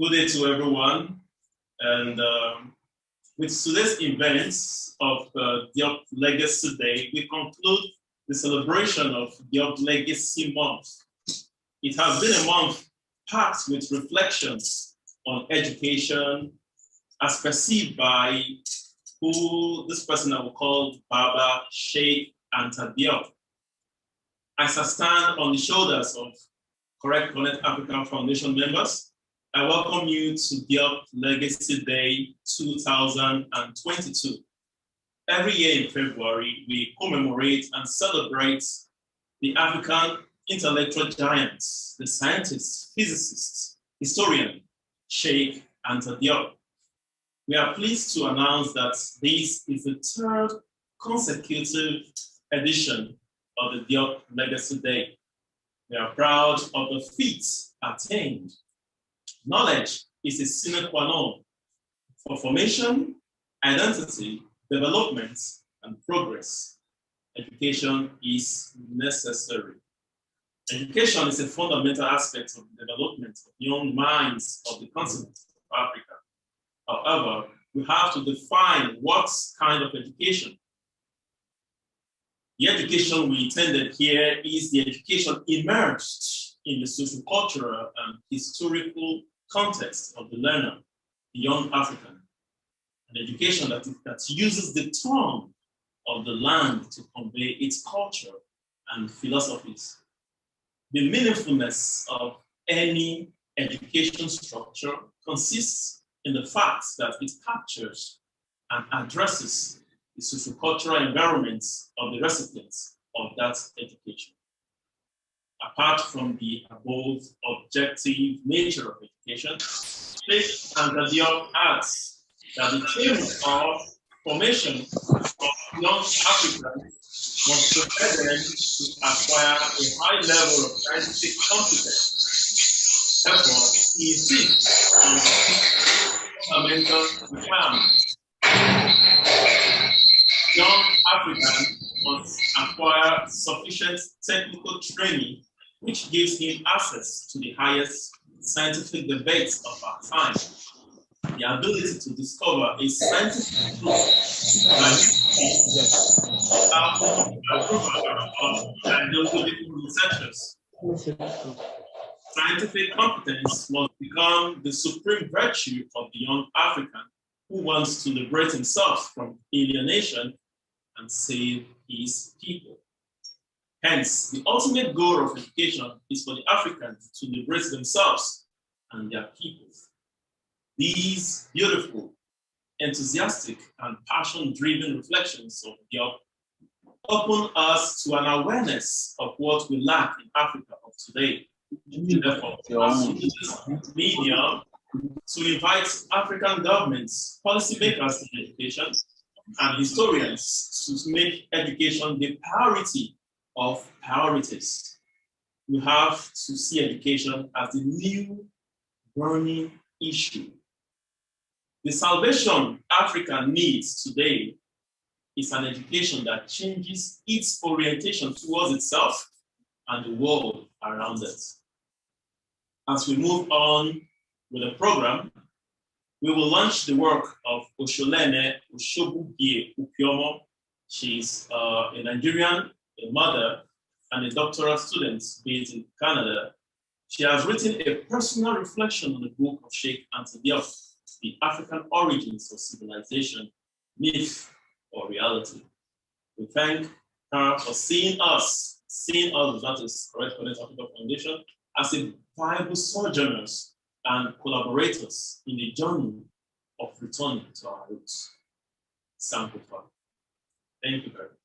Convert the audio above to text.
Good day to everyone. And with today's events of Diop Legacy Day, we conclude the celebration of Diop Legacy Month. It has been a month packed with reflections on education as perceived by who this person I will call Baba Sheikh Anta Diop. As I stand on the shoulders of Correct Connect African Foundation members, I welcome you to Diop Legacy Day 2022. Every year in February, we commemorate and celebrate the African intellectual giants, the scientists, physicists, historian, Sheikh Anta Diop. We are pleased to announce that this is the third consecutive edition of the Diop Legacy Day. We are proud of the feats attained. Knowledge is a sine qua non for formation, identity, development, and progress. Education is necessary. Education is a fundamental aspect of the development of young minds of the continent of Africa. However, we have to define what kind of education. The education we intended here is the education immersed in the socio-cultural and historical context of the learner, the young African. An education that uses the tongue of the land to convey its culture and philosophies. The meaningfulness of any education structure consists in the fact that it captures and addresses the socio-cultural environments of the recipients of that education. Apart from the above objective nature of education, Sheikh Anta Diop adds that the theme of formation of young Africans must prepare them to acquire a high level of scientific competence. Therefore, he insists on fundamental requirements. Young Africans must acquire sufficient technical training which gives him access to the highest scientific debates of our time. The ability to discover a scientific truth researchers. Scientific competence must become the supreme virtue of the young African who wants to liberate himself from alienation and save his people. Hence, the ultimate goal of education is for the Africans to liberate themselves and their peoples. These beautiful, enthusiastic, and passion-driven reflections of Diop open us to an awareness of what we lack in Africa of today. Therefore, this medium to invite African governments, policymakers in education, and historians to make education the priority of priorities. We have to see education as the new burning issue. The salvation Africa needs today is an education that changes its orientation towards itself and the world around it. As we move on with the program, we will launch the work of Osholene Oshobugie Upiomo. She's a Nigerian, a mother, and a doctoral student based in Canada. She has written a personal reflection on the book of Sheikh Anta Diop, The African Origins of Civilization, Myth or Reality. We thank her for seeing us, that is Correct Connect African Foundation, as a viable sojourners and collaborators in the journey of returning to our roots. Thank you very much.